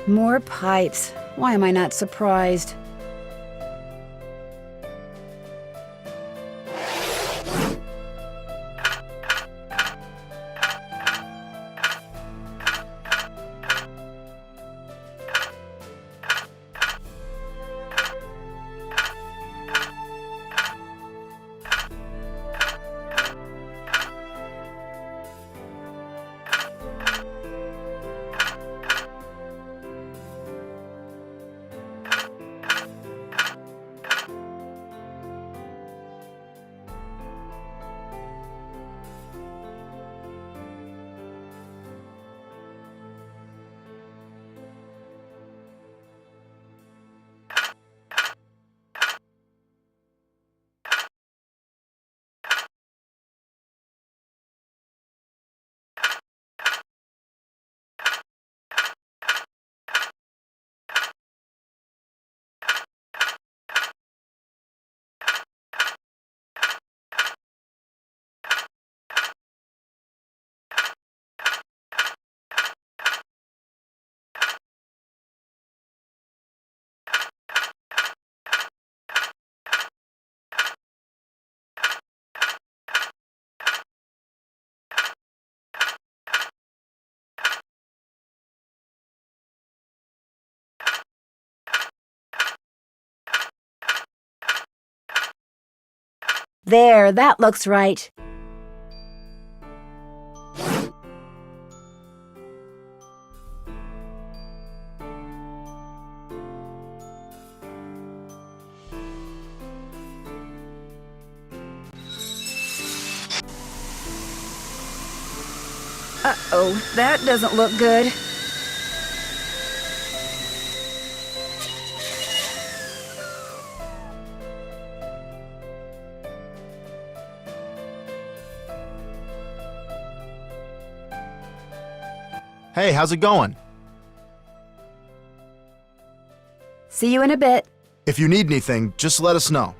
More pipes. Why am I not surprised? There, that looks right. Uh-oh, that doesn't look good. Hey, how's it going? See you in a bit. If you need anything, just let us know.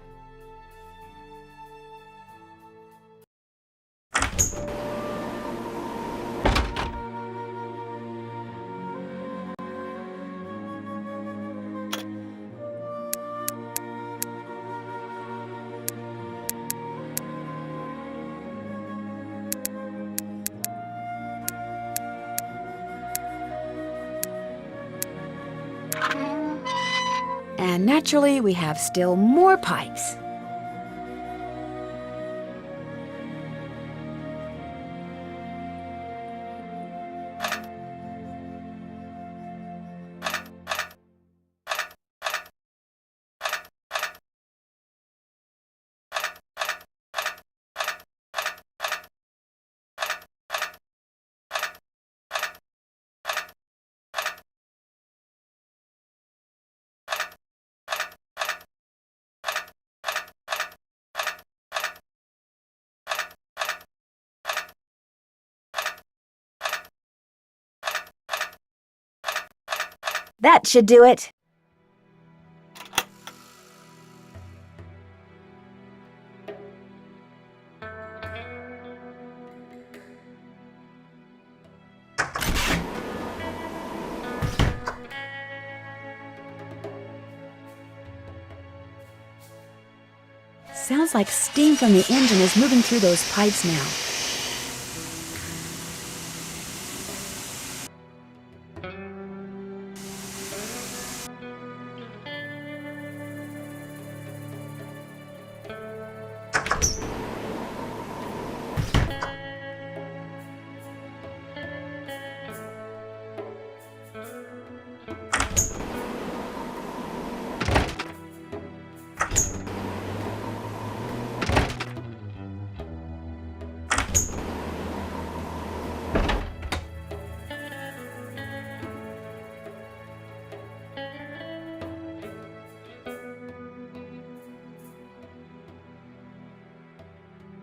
And naturally, we have still more pipes. That should do it. Sounds like steam from the engine is moving through those pipes now.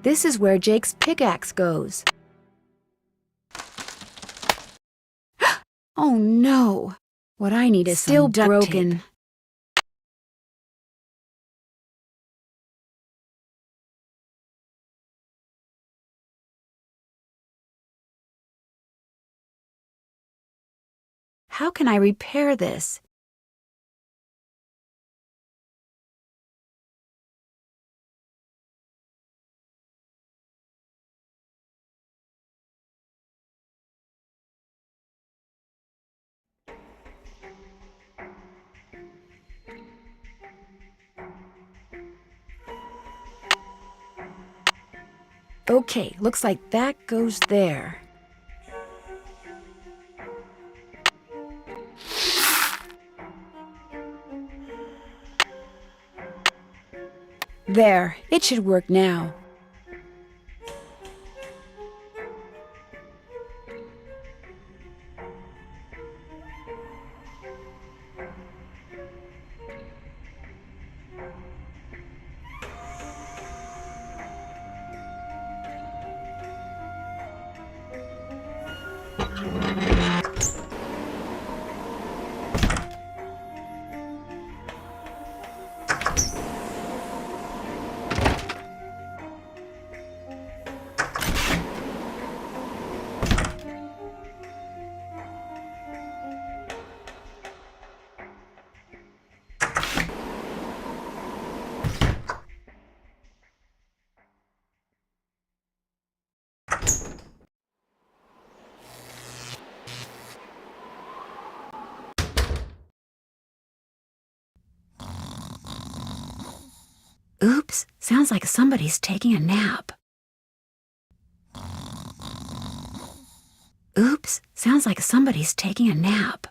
This is where Jake's pickaxe goes. Oh no! What I need is still broken. How can I repair this? Okay, looks like that goes there. There, it should work now. Oops, sounds like somebody's taking a nap. Oops, sounds like somebody's taking a nap.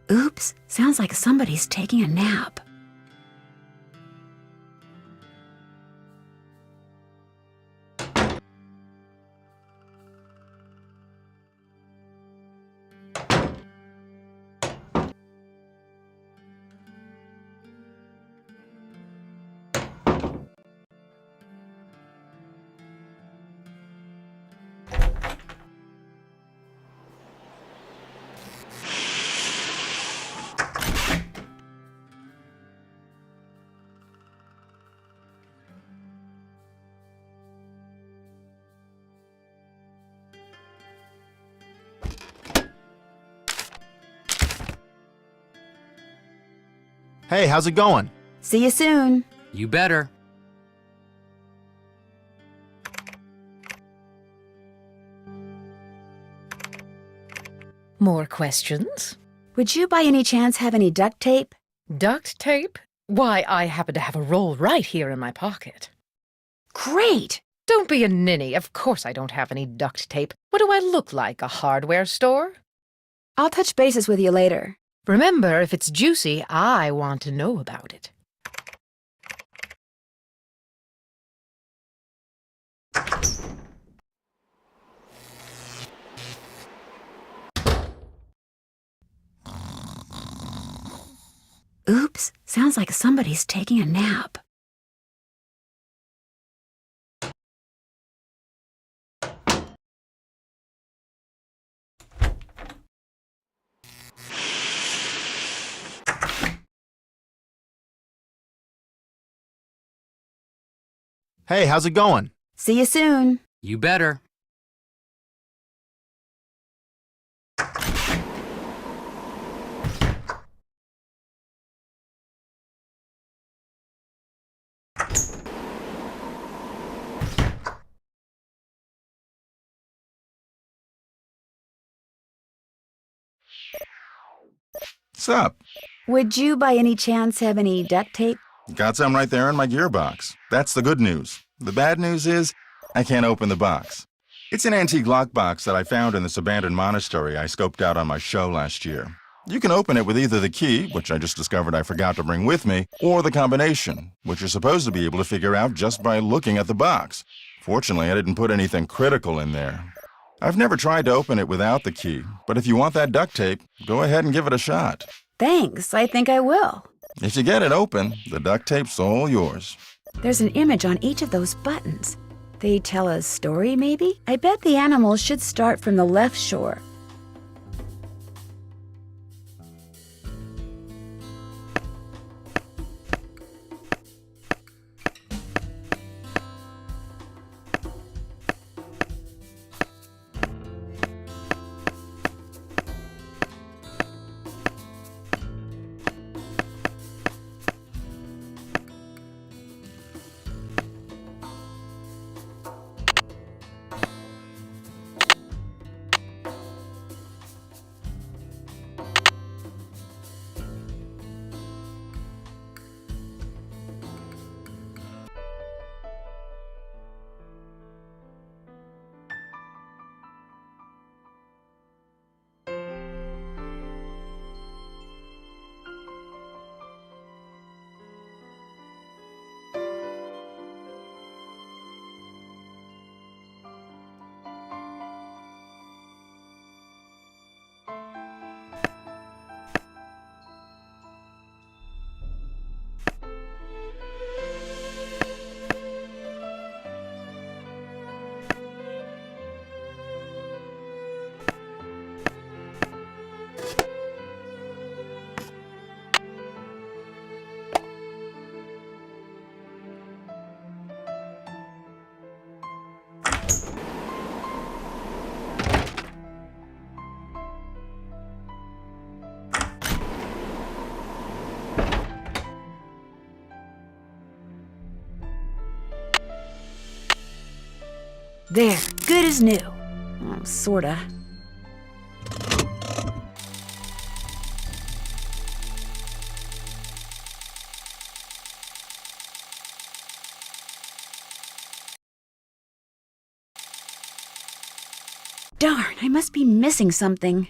Oops, sounds like somebody's taking a nap. Hey, how's it going? See you soon. You better. More questions? Would you by any chance have any duct tape? Duct tape? Why, I happen to have a roll right here in my pocket. Great! Don't be a ninny. Of course I don't have any duct tape. What do I look like, a hardware store? I'll touch bases with you later. Remember, if it's juicy, I want to know about it. Oops, sounds like somebody's taking a nap. Hey, how's it going? See you soon. You better. What's up? Would you by any chance have any duct tape? Got some right there in my gearbox. That's the good news. The bad news is, I can't open the box. It's an antique lockbox that I found in this abandoned monastery I scoped out on my show last year. You can open it with either the key, which I just discovered I forgot to bring with me, or the combination, which you're supposed to be able to figure out just by looking at the box. Fortunately, I didn't put anything critical in there. I've never tried to open it without the key, but if you want that duct tape, go ahead and give it a shot. Thanks, I think I will. If you get it open, the duct tape's all yours. There's an image on each of those buttons. They tell a story, maybe? I bet the animals should start from the left shore. There, good as new. Sorta. Darn, I must be missing something.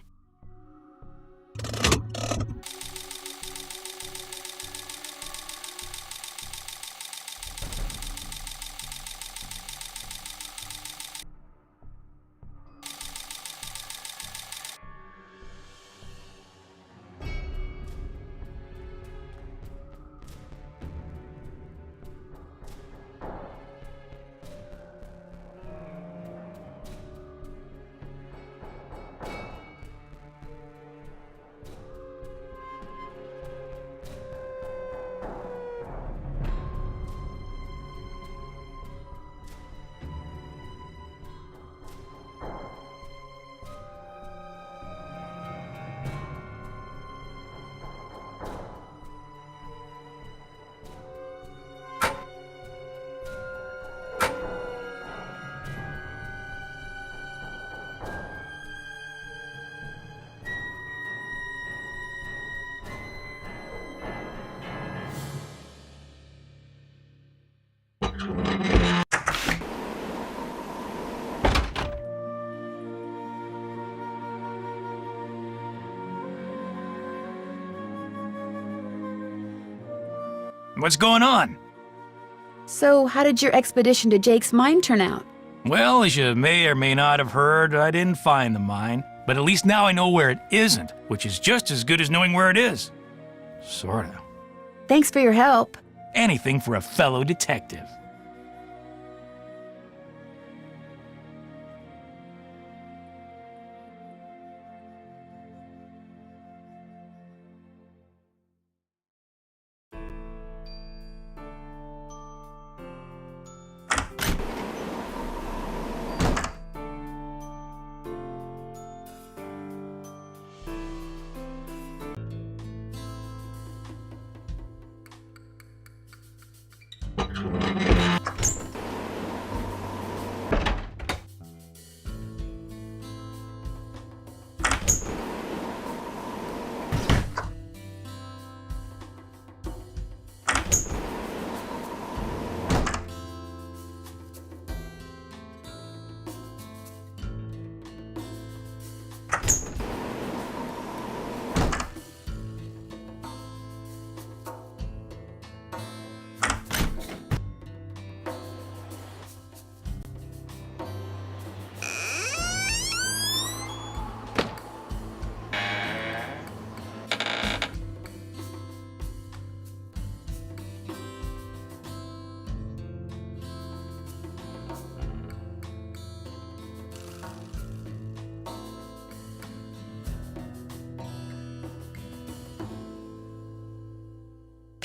What's going on? So, how did your expedition to Jake's mine turn out? Well, as you may or may not have heard, I didn't find the mine. But at least now I know where it isn't, which is just as good as knowing where it is. Sorta. Thanks for your help. Anything for a fellow detective.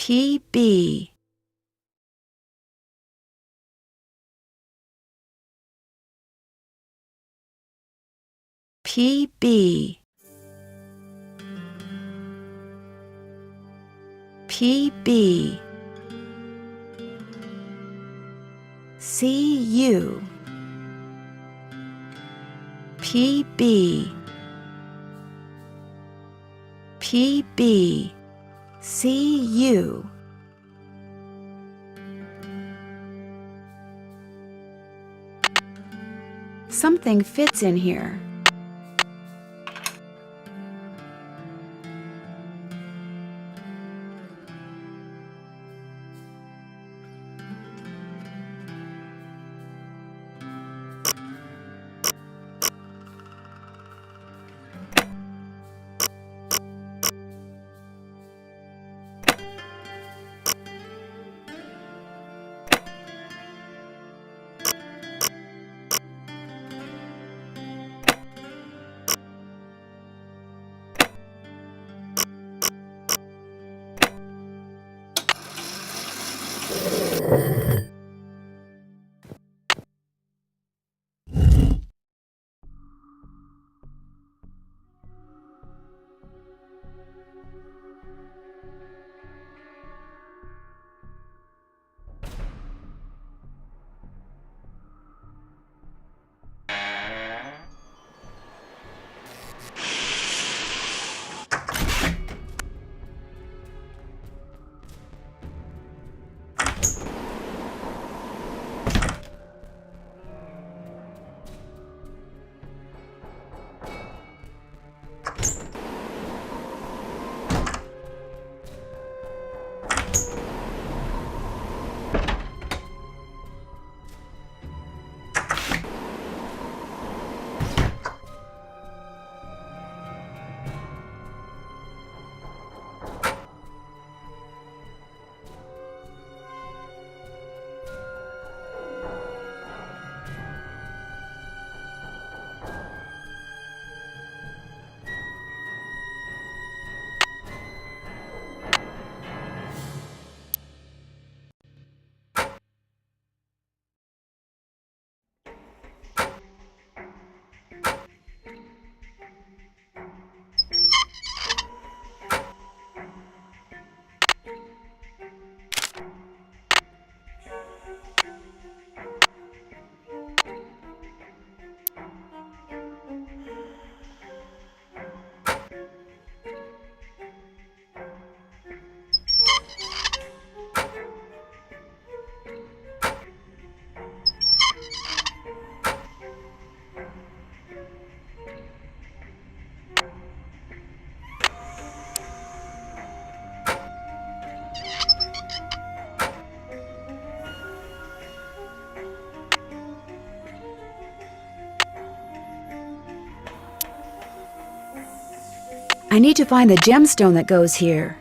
PB. PB. PB. CU. PB. PB. CU. Something fits in here. I need to find the gemstone that goes here.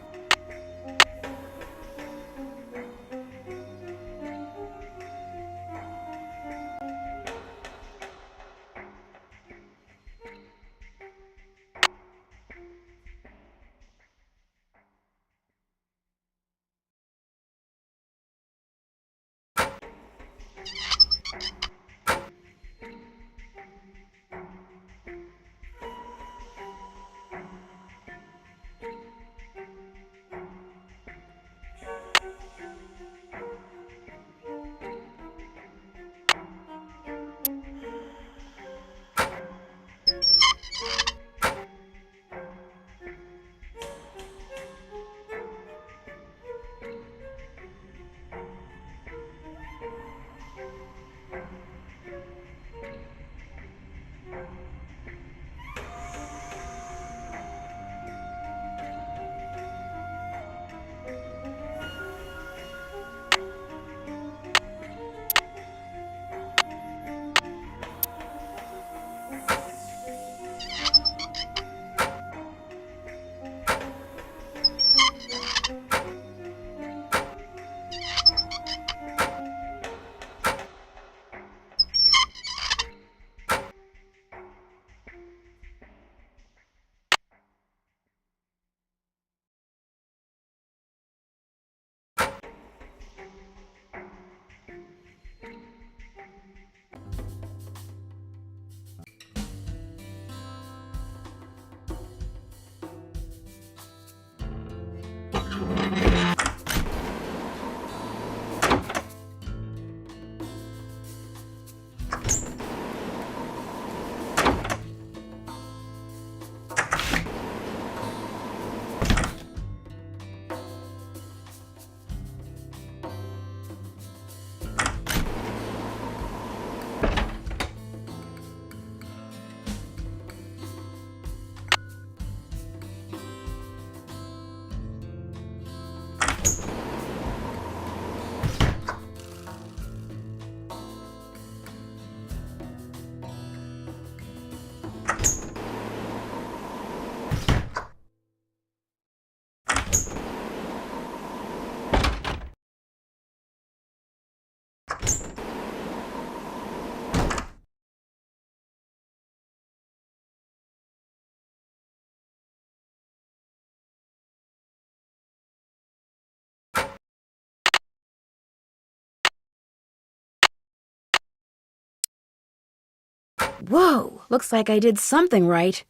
Whoa, looks like I did something right.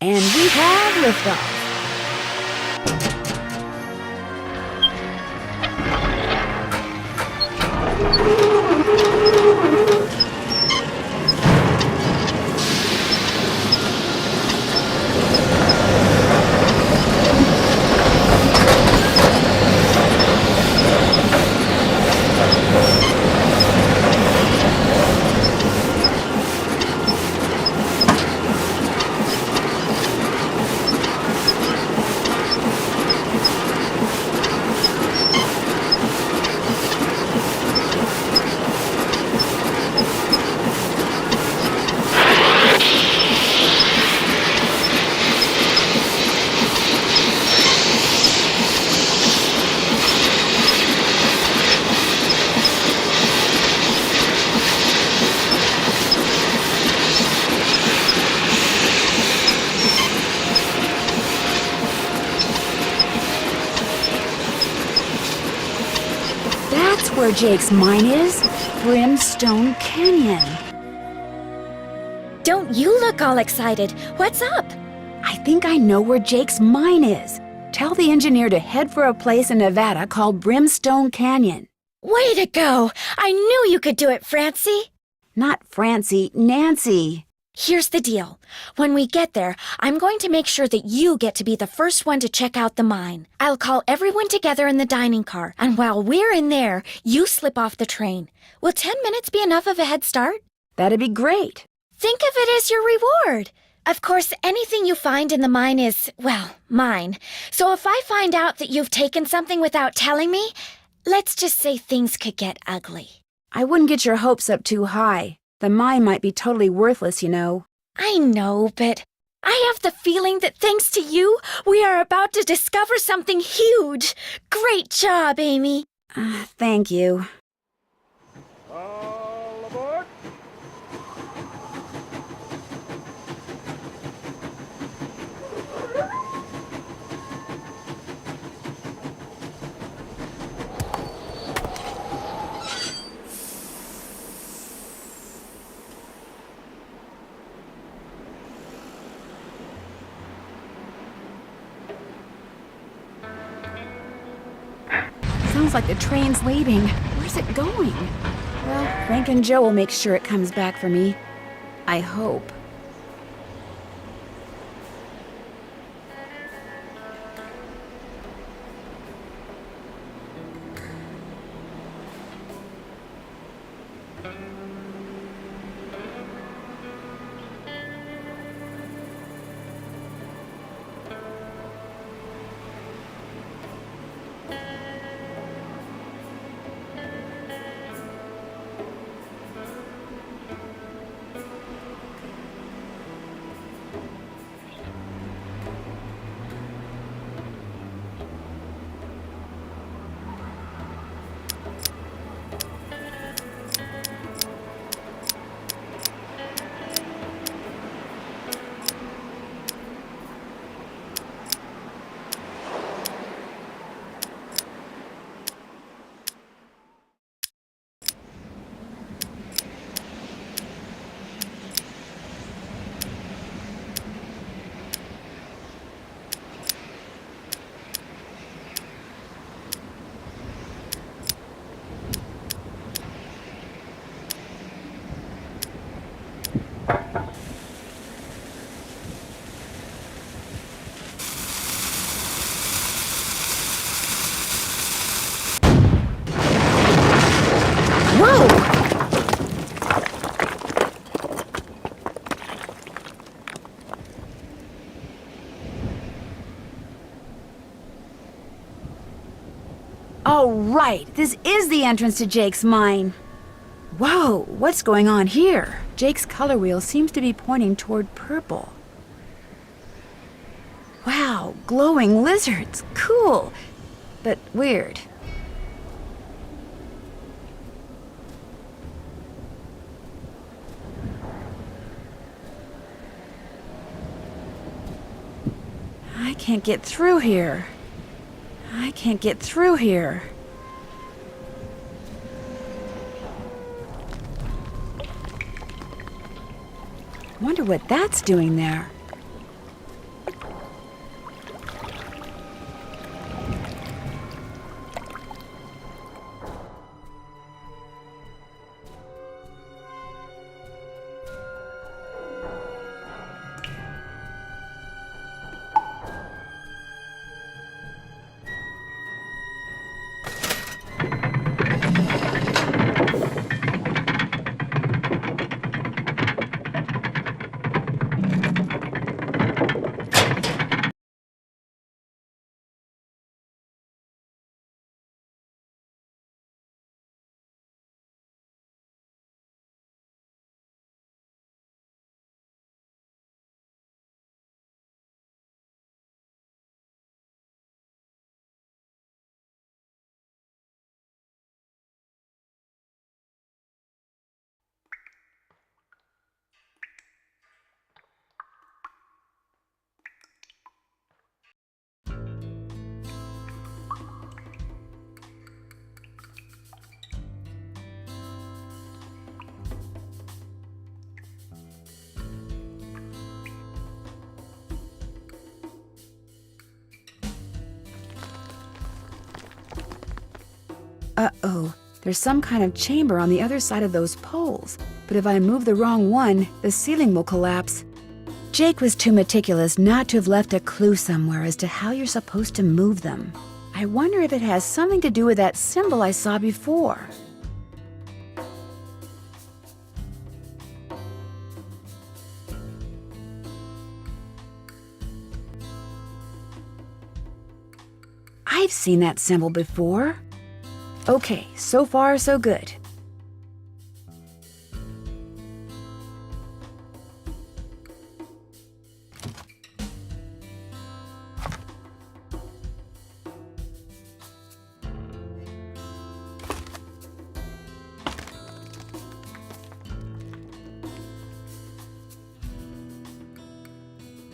And we have liftoff. That's where Jake's mine is. Brimstone Canyon. Don't you look all excited. What's up? I think I know where Jake's mine is. Tell the engineer to head for a place in Nevada called Brimstone Canyon. Way to go! I knew you could do it, Francie. Not Francie, Nancy. Here's the deal. When we get there, I'm going to make sure that you get to be the first one to check out the mine. I'll call everyone together in the dining car, and while we're in there, you slip off the train. Will 10 minutes be enough of a head start? That'd be great. Think of it as your reward. Of course, anything you find in the mine is, well, mine. So if I find out that you've taken something without telling me, let's just say things could get ugly. I wouldn't get your hopes up too high. The mine might be totally worthless, you know. I know, but I have the feeling that thanks to you, we are about to discover something huge. Great job, Amy. Thank you. All aboard! Sounds like the train's leaving. Where's it going? Well, Frank and Joe will make sure it comes back for me. I hope. Oh, right. This is the entrance to Jake's mine. Whoa, what's going on here? Jake's color wheel seems to be pointing toward purple. Wow, glowing lizards. Cool, but weird. can't get through here. I can't get through here. Wonder what that's doing there. Uh-oh, there's some kind of chamber on the other side of those poles. But if I move the wrong one, the ceiling will collapse. Jake was too meticulous not to have left a clue somewhere as to how you're supposed to move them. I wonder if it has something to do with that symbol I saw before. I've seen that symbol before. Okay, so far so good.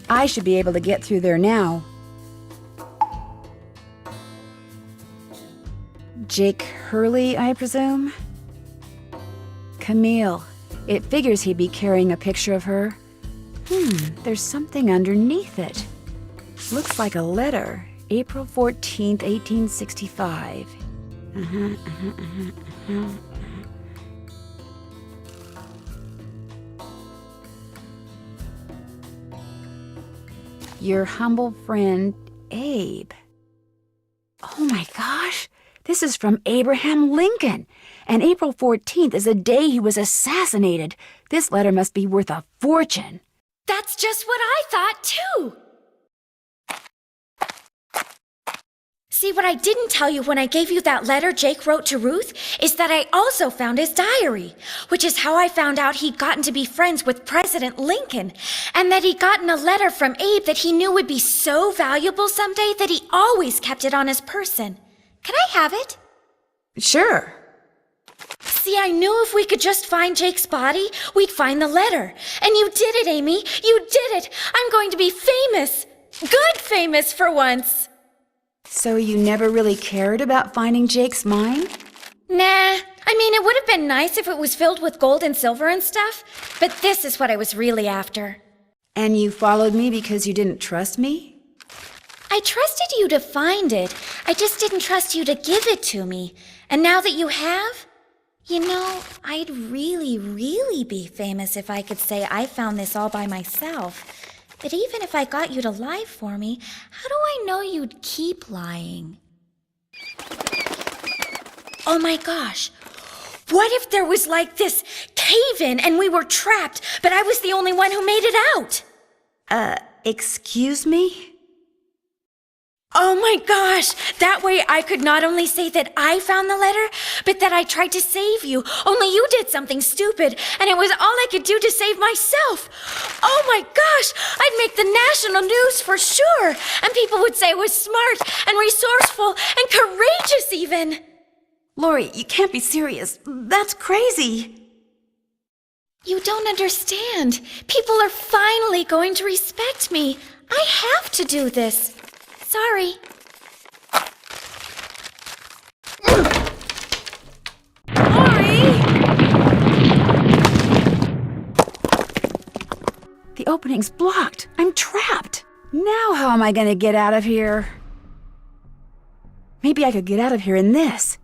I should be able to get through there now. Jake Hurley, I presume? Camille. It figures he'd be carrying a picture of her. There's something underneath it. Looks like a letter. April 14th, 1865. Your humble friend, Abe. Oh my gosh! This is from Abraham Lincoln, and April 14th is the day he was assassinated. This letter must be worth a fortune. That's just what I thought, too. See, what I didn't tell you when I gave you that letter Jake wrote to Ruth is that I also found his diary, which is how I found out he'd gotten to be friends with President Lincoln, and that he'd gotten a letter from Abe that he knew would be so valuable someday that he always kept it on his person. Can I have it? Sure. See, I knew if we could just find Jake's body, we'd find the letter. And you did it, Amy. You did it. I'm going to be famous. Good famous for once. So you never really cared about finding Jake's mine? Nah. I mean, it would have been nice if it was filled with gold and silver and stuff, but this is what I was really after. And you followed me because you didn't trust me? I trusted you to find it. I just didn't trust you to give it to me. And now that you have, you know, I'd really, really be famous if I could say I found this all by myself. But even if I got you to lie for me, how do I know you'd keep lying? Oh my gosh. What if there was like this cave-in and we were trapped, but I was the only one who made it out? Excuse me? Oh my gosh! That way I could not only say that I found the letter, but that I tried to save you. Only you did something stupid, and it was all I could do to save myself. Oh my gosh! I'd make the national news for sure, and people would say I was smart and resourceful and courageous even. Lori, you can't be serious. That's crazy. You don't understand. People are finally going to respect me. I have to do this. Sorry. The opening's blocked. I'm trapped. Now how am I gonna get out of here? Maybe I could get out of here in this.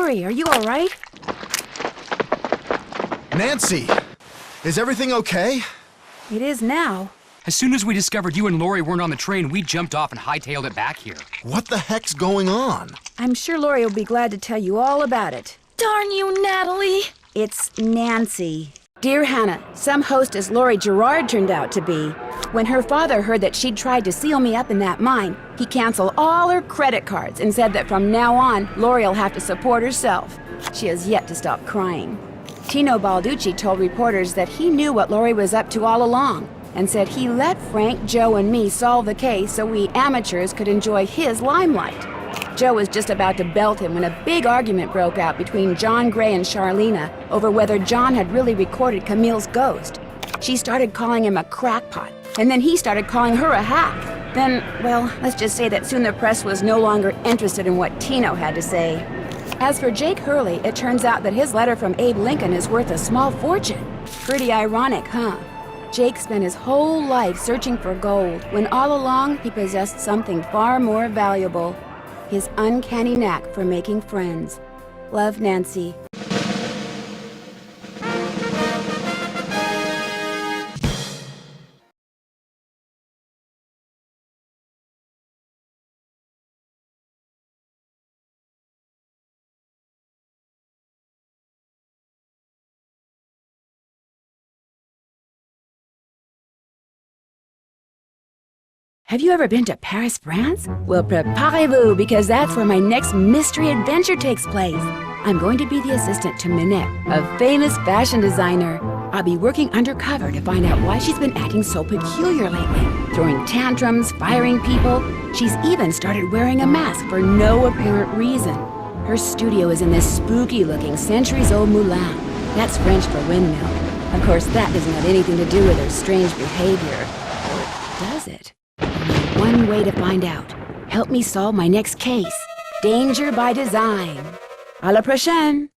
Lori, are you all right? Nancy! Is everything okay? It is now. As soon as we discovered you and Lori weren't on the train, we jumped off and hightailed it back here. What the heck's going on? I'm sure Lori will be glad to tell you all about it. Darn you, Natalie! It's Nancy. Dear Hannah, some hostess Lori Gerard turned out to be. When her father heard that she'd tried to seal me up in that mine, he canceled all her credit cards and said that from now on, Lori'll have to support herself. She has yet to stop crying. Tino Balducci told reporters that he knew what Lori was up to all along and said he let Frank, Joe, and me solve the case so we amateurs could enjoy his limelight. Joe was just about to belt him when a big argument broke out between John Gray and Charlena over whether John had really recorded Camille's ghost. She started calling him a crackpot, and then he started calling her a hack. Then, well, let's just say that soon the press was no longer interested in what Tino had to say. As for Jake Hurley, it turns out that his letter from Abe Lincoln is worth a small fortune. Pretty ironic, huh? Jake spent his whole life searching for gold, when all along he possessed something far more valuable. His uncanny knack for making friends. Love, Nancy. Have you ever been to Paris, France? Well, préparez-vous, because that's where my next mystery adventure takes place. I'm going to be the assistant to Minette, a famous fashion designer. I'll be working undercover to find out why she's been acting so peculiar lately, throwing tantrums, firing people. She's even started wearing a mask for no apparent reason. Her studio is in this spooky-looking centuries-old moulin. That's French for windmill. Of course, that doesn't have anything to do with her strange behavior. Or does it? One way to find out. Help me solve my next case. Danger by design. À la prochaine!